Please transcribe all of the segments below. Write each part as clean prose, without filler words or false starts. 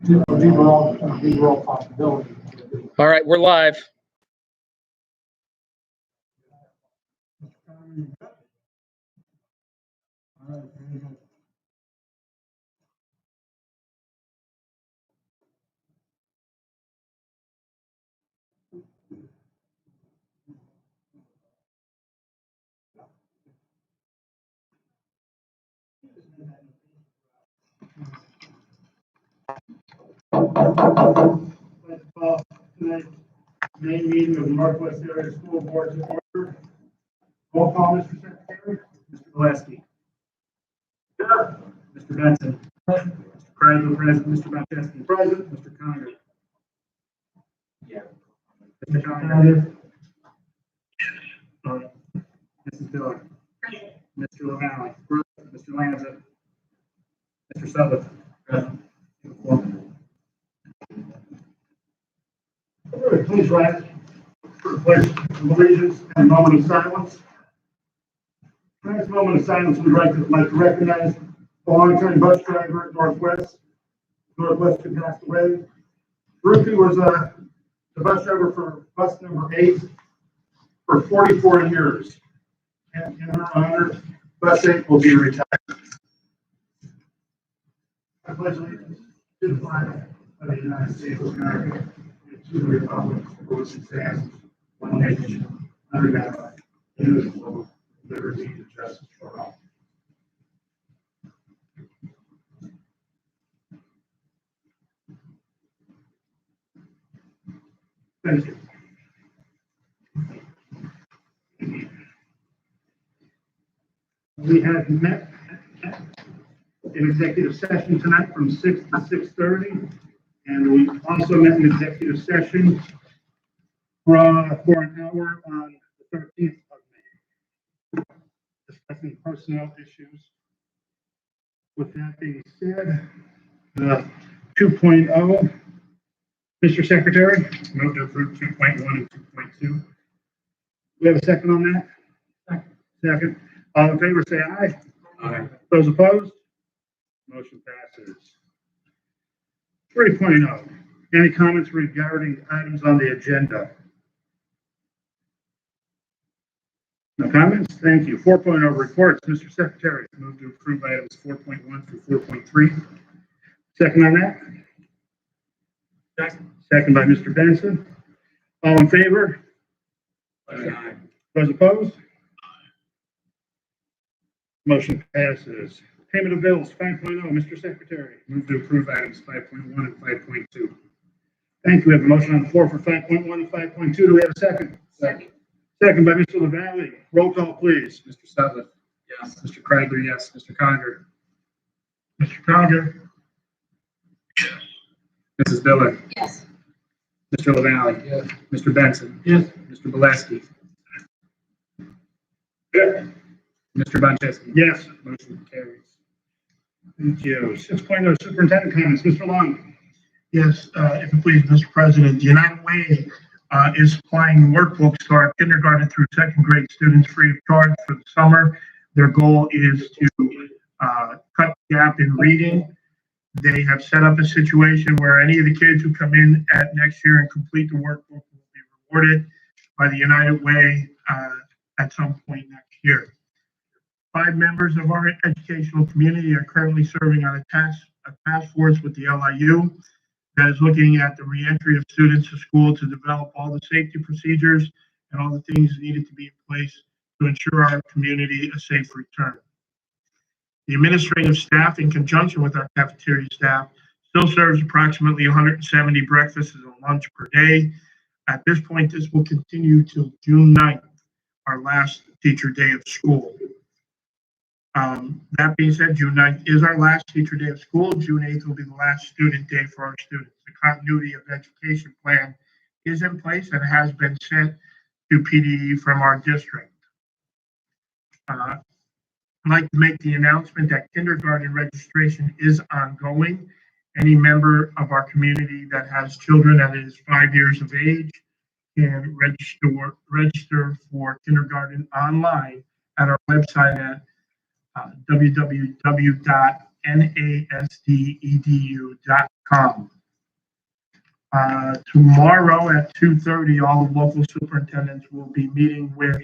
These are all possibilities. All right, we're live. Let's call tonight's main meeting of the Northwest Area School Board to order. Roll call, Mr. Secretary. Mr. Gillespie. Here. Mr. Benson. Mr. Kreidler, present. Mr. Bonchesky, present. Mr. Conger. Yeah. Mr. Conger. Mrs. Diller. Mr. LaValle. Mr. Lanza. Mr. Sutherland. Present. Please rise for the pledge of allegiance and a moment of silence. For the next moment of silence, we'd like to recognize the longtime bus driver at Northwest. Northwest had passed away. Ruthie was the bus driver for bus number 8 for 44 years. And in her honor, bus 8 will be retired. I pledge allegiance to the flag of the United States of America, to the republic for which it stands, one nation, under God, indivisible, with liberty and justice for all. Thank you. We have met in executive session tonight from 6 to 6:30, and we also met in executive session for an hour on the 13th of May, discussing personnel issues. With that being said, 2.0, Mr. Secretary. Move to approve 2.1 and 2.2. We have a second on that? Second. All in favor, say aye. Aye. Those opposed? Motion passes. 3.0. Any comments regarding items on the agenda? No comments? Thank you. 4.0 reports. Mr. Secretary, move to approve items 4.1 through 4.3. Second on that? Second by Mr. Benson. All in favor? Aye. Those opposed? Motion passes. Payment of bills, 5.0. Mr. Secretary, move to approve items 5.1 and 5.2. Thank you. We have a motion on the floor for 5.1 and 5.2. Do we have a second? Second. Second by Mr. LaValle. Roll call, please. Mr. Sutherland. Yes. Mr. Kreidler, yes. Mr. Conger. Mr. Conger. Yes. Mrs. Diller. Yes. Mr. LaValle. Yes. Mr. Benson. Yes. Mr. Bolesky. Yes. Mr. Bonchesky. Yes. Motion carries. Thank you. 6.0 superintendent comments. Mr. Long. Yes, if you please, Mr. President, the United Way is supplying workbooks to our kindergarten through second grade students free of charge for the summer. Their goal is to cut the gap in reading. They have set up a situation where any of the kids who come in at next year and complete the workbook will be rewarded by the United Way at some point next year. 5 members of our educational community are currently serving on a task force with the LIU that is looking at the reentry of students to school to develop all the safety procedures and all the things needed to be in place to ensure our community a safe return. The administrative staff, in conjunction with our cafeteria staff, still serves approximately 170 breakfasts and lunch per day. At this point, this will continue till June 9th, our last teacher day of school. That being said, June 9th is our last teacher day of school. June 8th will be the last student day for our students. The continuity of education plan is in place and has been sent to PDE from our district. I'd like to make the announcement that kindergarten registration is ongoing. Any member of our community that has children that is 5 years of age can register for kindergarten online at our website at www.nasdedu.com. Tomorrow at 2:30, all the local superintendents will be meeting with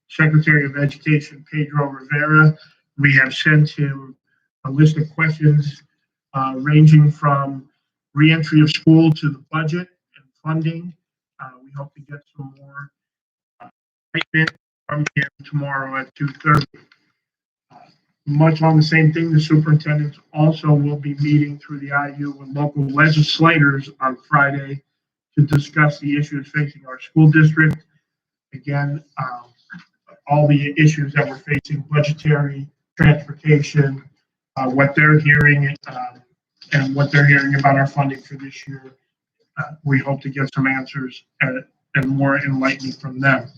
Secretary of Education Pedro Rivera. We have sent him a list of questions ranging from reentry of school to the budget and funding. We hope to get some more statement from him tomorrow at 2:30. Much on the same thing, the superintendents also will be meeting through the IU with local legislators on Friday to discuss the issues facing our school district. Again, all the issues that we're facing, budgetary, transportation, what they're hearing, and what they're hearing about our funding for this year. We hope to get some answers and more enlightening from them.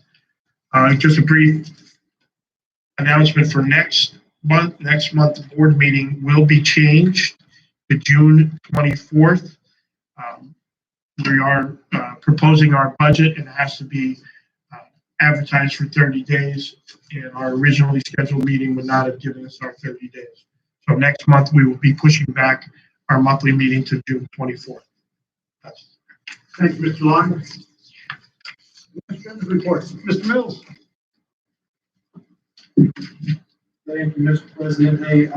Just a brief announcement for next month. Next month's board meeting will be changed to June 24th. We are proposing our budget, and it has to be advertised for 30 days. And our originally scheduled meeting would not have given us our 30 days. So next month we will be pushing back our monthly meeting to June 24th. Thank you, Mr. Long. Report. Mr. Mills. Thank you, Mr. President. Hey,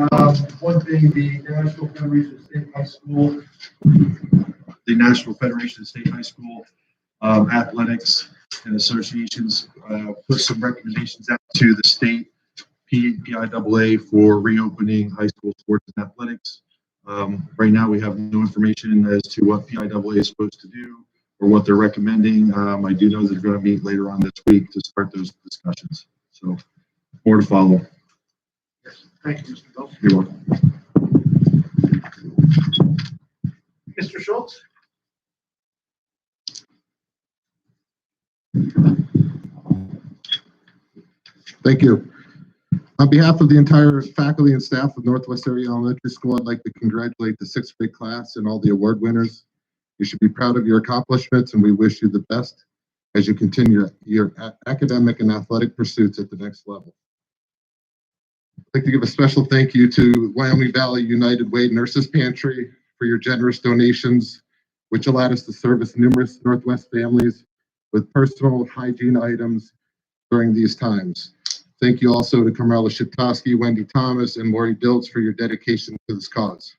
one thing, the National Federation of State High School. The National Federation of State High School Athletics and Associations put some recommendations out to the state PIAA for reopening high school sports and athletics. Right now, we have no information as to what PIAA is supposed to do or what they're recommending. I do know they're going to meet later on this week to start those discussions. So more to follow. Thank you, Mr. Mills. You're welcome. Mr. Schultz. Thank you. On behalf of the entire faculty and staff of Northwest Area Elementary School, I'd like to congratulate the 6th grade class and all the award winners. You should be proud of your accomplishments, and we wish you the best as you continue your academic and athletic pursuits at the next level. I'd like to give a special thank you to Wyoming Valley United Way Nurses Pantry for your generous donations, which allowed us to service numerous Northwest families with personal hygiene items during these times. Thank you also to Carmela Shatosky, Wendy Thomas, and Lori Diltz for your dedication to this cause.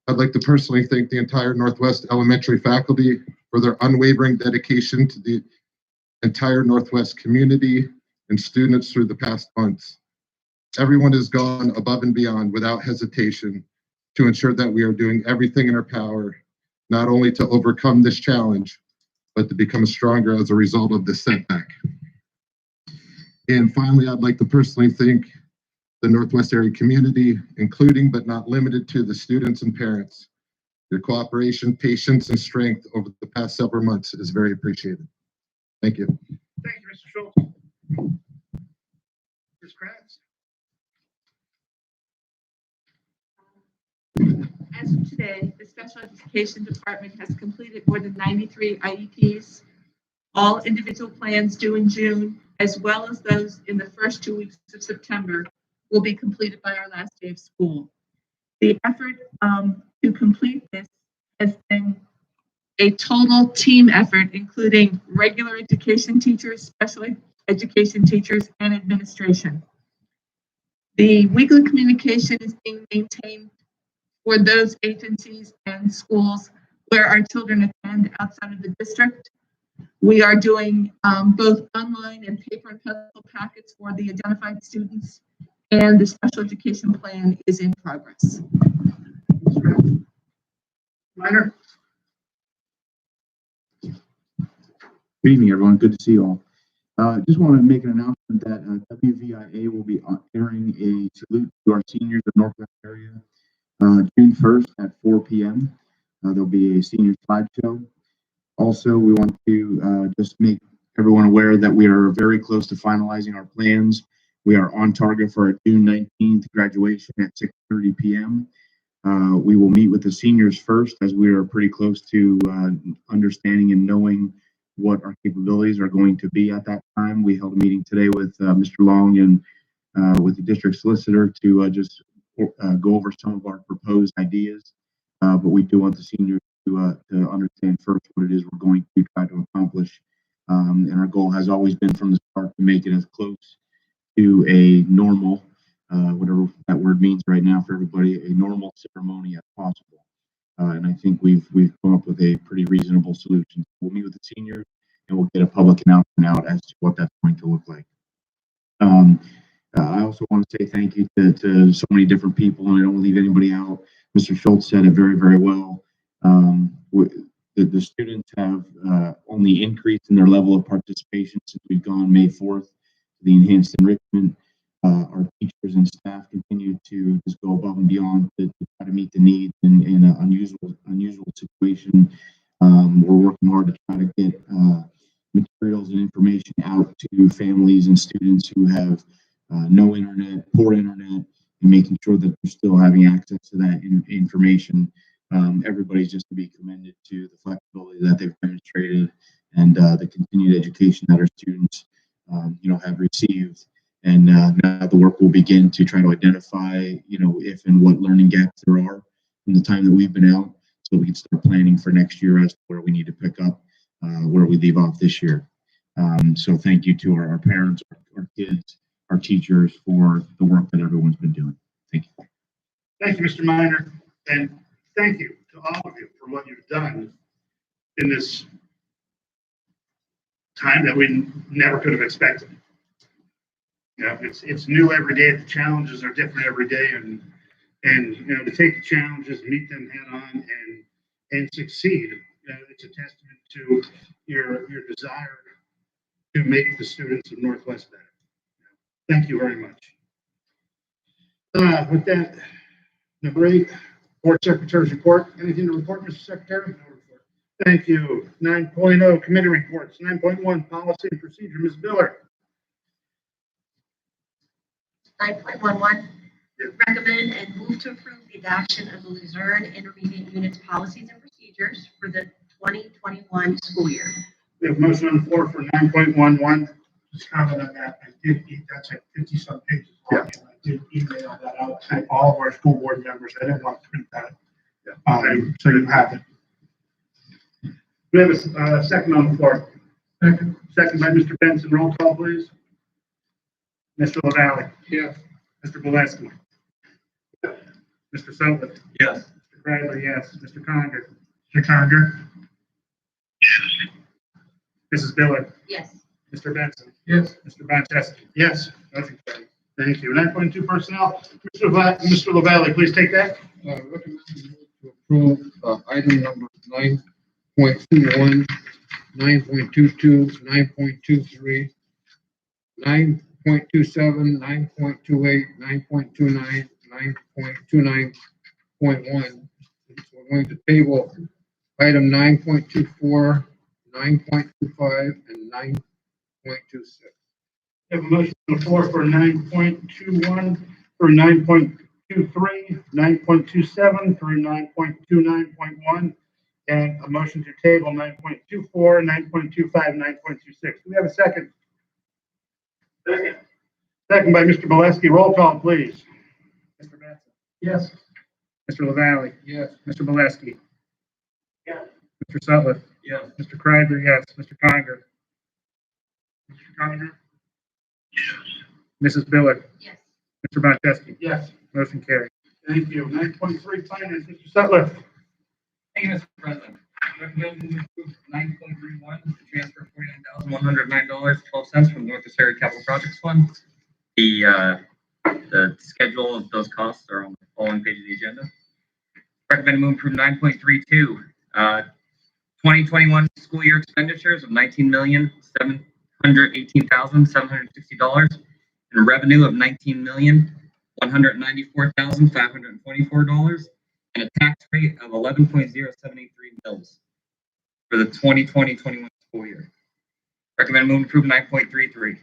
I'd like to personally thank the entire Northwest Elementary faculty for their unwavering dedication to the entire Northwest community and students through the past months. Everyone has gone above and beyond without hesitation to ensure that we are doing everything in our power, not only to overcome this challenge, but to become stronger as a result of this setback. And finally, I'd like to personally thank the Northwest area community, including but not limited to the students and parents. Your cooperation, patience, and strength over the past several months is very appreciated. Thank you. Thank you, Mr. Schultz. Ms. Kratz. As of today, the Special Education Department has completed more than 93 IEPs. All individual plans due in June, as well as those in the first 2 weeks of September, will be completed by our last day of school. The effort to complete this has been a total team effort, including regular education teachers, special education teachers, and administration. The weekly communication is being maintained for those agencies and schools where our children attend outside of the district. We are doing both online and paper and pencil packets for the identified students, and the special education plan is in progress. Minor. Good evening, everyone. Good to see you all. Just want to make an announcement that WVIA will be entering a salute to our seniors of Northwest area June 1st at 4 p.m. There'll be a senior slideshow. Also, we want to just make everyone aware that we are very close to finalizing our plans. We are on target for our June 19th graduation at 6:30 p.m. We will meet with the seniors first, as we are pretty close to understanding and knowing what our capabilities are going to be at that time. We held a meeting today with Mr. Long and with the district solicitor to just go over some of our proposed ideas. But we do want the seniors to understand first what it is we're going to try to accomplish. And our goal has always been from the start to make it as close to a normal, whatever that word means right now for everybody, a normal ceremony as possible. And I think we've come up with a pretty reasonable solution. We'll meet with the seniors and we'll get a public announcement out as to what that's going to look like. I also want to say thank you to so many different people, and I don't want to leave anybody out. Mr. Schultz said it very, very well. The students have only increased in their level of participation since we've gone May 4th, the enhanced enrichment. Our teachers and staff continue to just go above and beyond to try to meet the needs in an unusual situation. We're working hard to try to get materials and information out to families and students who have no internet, poor internet, and making sure that they're still having access to that information. Everybody's just to be commended to the flexibility that they've demonstrated and the continued education that our students, have received. And now the work will begin to try to identify, if and what learning gaps there are from the time that we've been out, so we can start planning for next year as to where we need to pick up, where we leave off this year. So thank you to our parents, our kids, our teachers for the work that everyone's been doing. Thank you. Thank you, Mr. Minor, and thank you to all of you for what you've done in this time that we never could have expected. It's new every day. The challenges are different every day, and to take the challenges, meet them head on, and succeed. It's a testament to your desire to make the students of Northwest better. Thank you very much. With that, number 8, Board Secretary's report. Anything to report, Mr. Secretary? No report. Thank you. 9.0 committee reports. 9.1 policy and procedure. Ms. Miller. 9.11, recommend and move to approve the adoption of the Luzerne Intermediate Unit's policies and procedures for the 2021 school year. We have a motion on the floor for 9.11. Just comment on that. I did, that's like 50 some pages Yeah. long. And I did email that out to all of our school board members. I didn't want to print that. So you have it. We have a second on the floor. Second by Mr. Benson. Roll call, please. Mr. LaValle. Yes. Mr. Valesky. Mr. Sullivan. Yes. Mr. Bradley, yes. Mr. Conger. Mr. Conger? Mrs. Miller. Yes. Mr. Benson. Yes. Mr. Bonchesky. Yes. Motion carried. Thank you. 9.2 personnel. Mr. LaValle, please take that. Recommend to approve item number 9.21, 9.22, 9.23, 9.27, 9.28, 9.29, 9.29.1. We're going to table item 9.24, 9.25, and 9.26. We have a motion on the floor for 9.21, for 9.23, 9.27, through 9.29.1, and a motion to table 9.24, 9.25, 9.26. Do we have a second? Second. Second by Mr. Valesky. Roll call, please. Mr. Benson. Yes. Mr. LaValle. Yes. Mr. Valesky. Yes. Mr. Sutliff. Yes. Mr. Kreidler, yes. Mr. Conger. Mr. Conger. Mrs. Miller. Yes. Mr. Bonchesky. Yes. Motion carried. Thank you. 9.3 finance, Mr. Sutliff. Thank you, Mr. President. Recommend to approve 9.31 to transfer $49,109.12 from the Northwest Area Capital Projects Fund. The schedule of those costs are on the following page of the agenda. Recommend move approve 9.32. 2021 school year expenditures of $19,718,760 and revenue of $19,194,524 and a tax rate of 11.073 mils for the 2020-21 school year. Recommend move approve 9.33.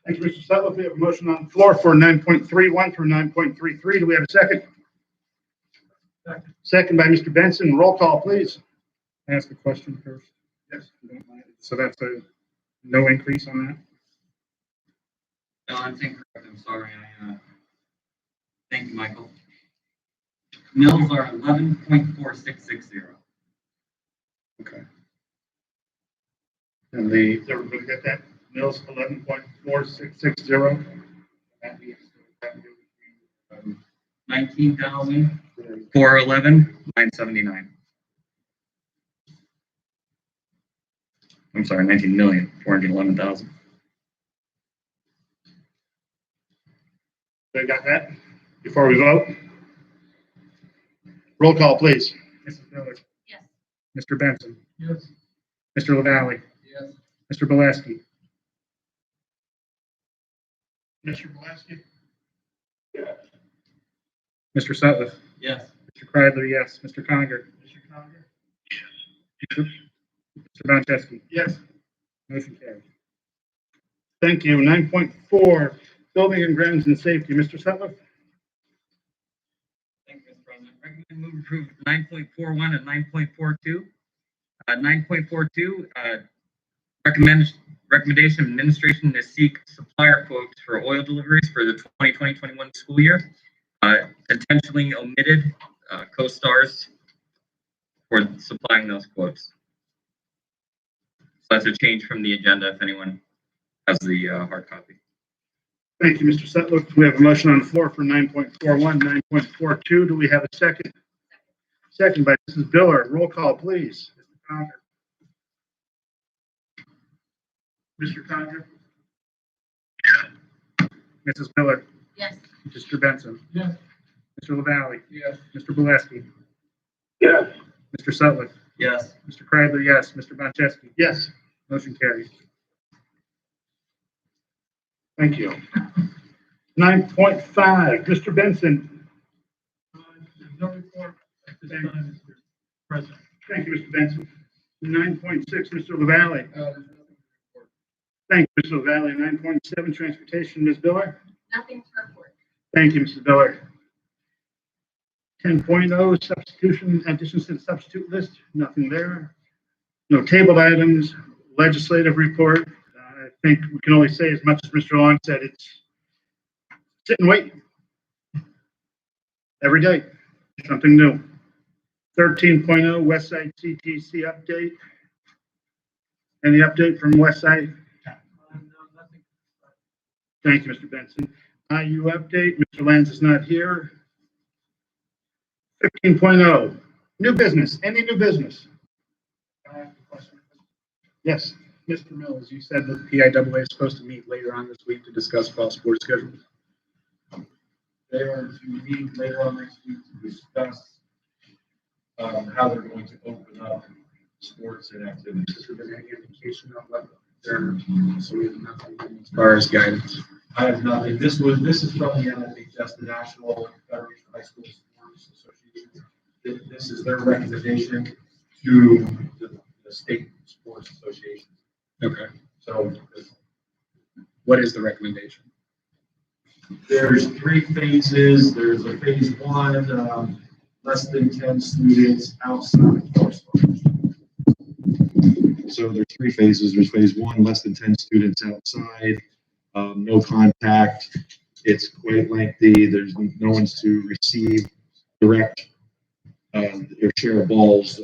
Thank you, Mr. Sutliff. We have a motion on the floor for 9.31 through 9.33. Do we have a second? Second. Second by Mr. Benson. Roll call, please. Ask a question first. Yes. So that's a no increase on that? No, I'm incorrect. I'm sorry. Thank you, Michael. Mills are 11.4660. Okay. And the, everybody get that? Mills 11.4660. 19,411,979. I'm sorry, 19,411,000. They got that? Before we vote? Roll call, please. Mrs. Miller, Yes. Mr. Benson, Yes. Mr. LaValle, Yes. Mr. Boleski, Mr. Blaski? Mr. Sutliff, Yes. Mr. Kreidler, yes, Mr. Conger, Mr. Conger? Mr. Bonchesky. Yes. Motion carries. Thank you. 9.4, Building and Grounds and Safety. Mr. Sutliff? Thank you, Mr. President. Recommend move approve 9.41 and 9.42. 9.42, recommendation of administration to seek supplier quotes for oil deliveries for the 2020-21 school year. Intentionally omitted co-stars for supplying those quotes. So that's a change from the agenda if anyone has the hard copy. Thank you, Mr. Sutliff. We have a motion on the floor for 9.41, 9.42. Do we have a second? Second by Mrs. Biller. Roll call, please. Mr. Conger? Mr. Conger? Mrs. Miller, Yes. Mr. Benson, Yes. Mr. LaValle, Yes. Mr. Boleski, Yes. Mr. Sutliff, Yes. Mr. Kreidler, yes, Mr. Bonchesky. Yes. Motion carries. Thank you. 9.5, Mr. Benson. No report at this time, Mr. President. Thank you, Mr. Benson. 9.6, Mr. LaValle. There's nothing to report. Thank you, Mr. LaValle. 9.7, Transportation, Ms. Biller. Nothing to report. Thank you, Mrs. Biller. 10.0, substitution, additions to the substitute list, nothing there. No tabled items, legislative report. I think we can only say as much as Mr. Long said, it's sit and wait. Every day, something new. 13.0, West Side CTC update. Any update from West Side? Nothing. Thank you, Mr. Benson. IU update, Mr. Lanz is not here. 15.0, new business, any new business? I have a question. Yes, Mr. Mills, you said that the PIAA is supposed to meet later on this week to discuss fall sports schedules. They are to meet later on next week to discuss how they're going to open up sports and activities. Has there been any indication of what they're, so we have nothing as far as guidance? I have nothing. This is from the NFHS, the National Federation of High School Sports Association. This is their recommendation to the state sports association. Okay. So What is the recommendation? there's 3 phases. There's a phase 1, less than 10 students outside. So there's 3 phases. There's phase 1, less than 10 students outside, no contact. It's quite lengthy. There's no one's to receive direct or share balls.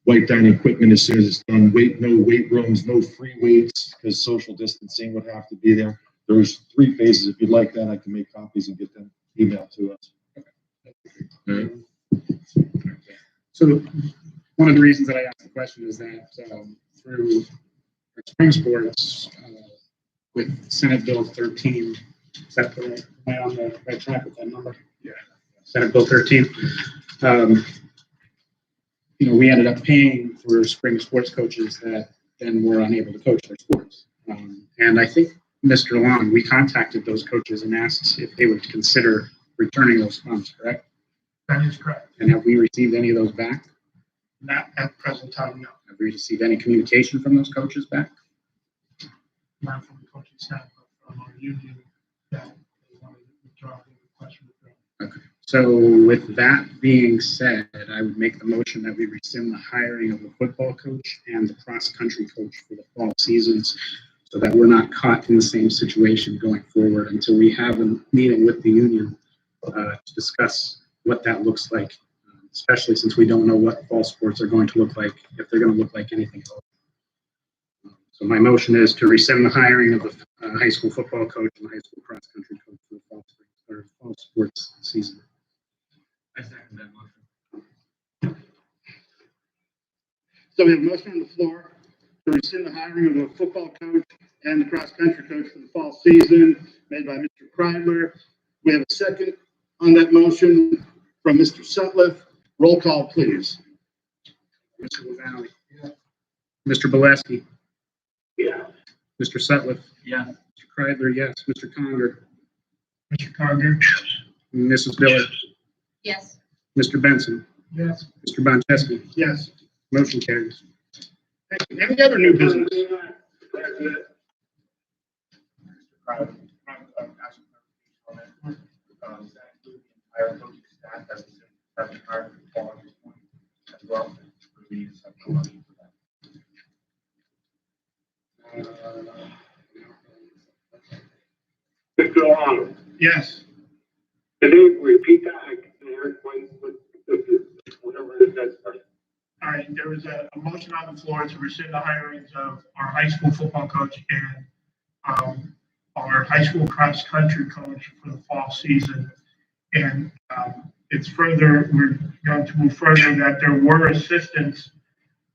Wipe down equipment as soon as it's done. No weight rooms, no free weights because social distancing would have to be there. There's 3 phases. If you'd like that, I can make copies and get them emailed to us. All right. So one of the reasons that I asked the question is that through our spring sports, with Senate Bill 13, is that the, am I on the right track with that number? Yeah. Senate Bill 13. We ended up paying for spring sports coaches that then were unable to coach their sports. And I think, Mr. Long, we contacted those coaches and asked if they would consider returning those funds, correct? that is correct. And have we received any of those back? Not at the present time, no. Have we received any communication from those coaches back? Not from the coaching staff, but from our union that they wanted to withdraw the question. So with that being said, I would make the motion that we rescind the hiring of the football coach and the cross-country coach for the fall seasons so that we're not caught in the same situation going forward until we have a meeting with the union to discuss what that looks like especially since we don't know what fall sports are going to look like, if they're going to look like anything else. So my motion is to rescind the hiring of the high school football coach and the high school cross country coach for the fall sports season. I second that motion. So we have a motion on the floor to rescind the hiring of the football coach and the cross-country coach for the fall season, made by Mr. Kreidler. We have a second on that motion from Mr. Sutliff. Roll call, please. Mr. LaValle. Mr. Boleski. Yeah. Mr. Sutliff. Yeah. Mr. Kreidler, yes. Mr. Conger. Mr. Conger? Mrs. Biller. Yes. Mr. Benson. Yes. Mr. Boncheski. Yes. Motion carries. Any other new business? Mr. Long, Yes. can you repeat that? Whatever it is, that's. All right, there was a motion on the floor to rescind the hirings of our high school football coach and our high school cross-country coach for the fall season. And it's further, we're going to move further that there were assistants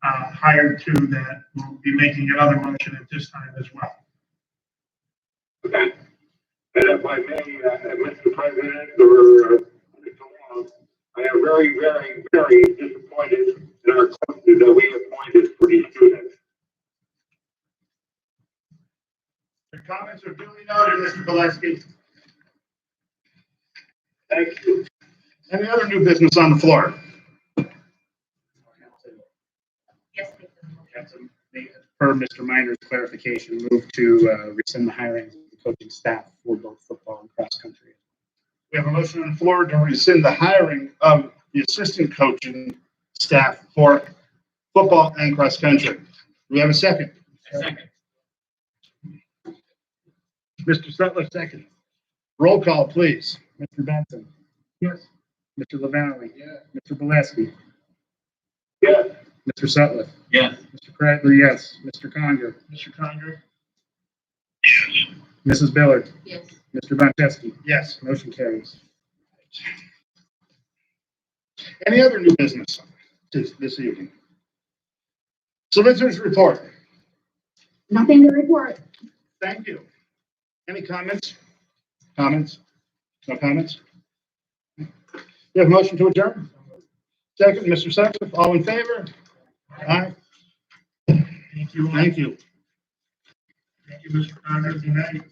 hired to that. We'll be making another motion at this time as well. Okay. And if I may, Mr. President, or Mr. Long, I am very, very, very disappointed in our coaches that we appointed for these students. Your comments are duly noted, Mr. Gillespie. Thank you. Any other new business on the floor? Yes. Per Mr. Minor's clarification, move to rescind the hiring of the coaching staff for both football and cross country. We have a motion on the floor to rescind the hiring of the assistant coaching staff for football and cross country. Do we have a second? Second. Mr. Sutliff, second. Roll call, please. Mr. Benson. Yes. Mr. LaValle. Mr. Boleski. Yes. Mr. Sutliff. Yes. Mr. Kreidler, yes. Mr. Conger. Mr. Conger? Mrs. Billard. Yes. Mr. Boncheski. Yes. Motion carries. Any other new business this evening? Solicitors report. Nothing to report. Thank you. Any comments? Comments? No comments? We have a motion to adjourn. Second, Mr. Sutliff, all in favor? Aye. Thank you. Thank you. Thank you, Mr. Conger. Good night.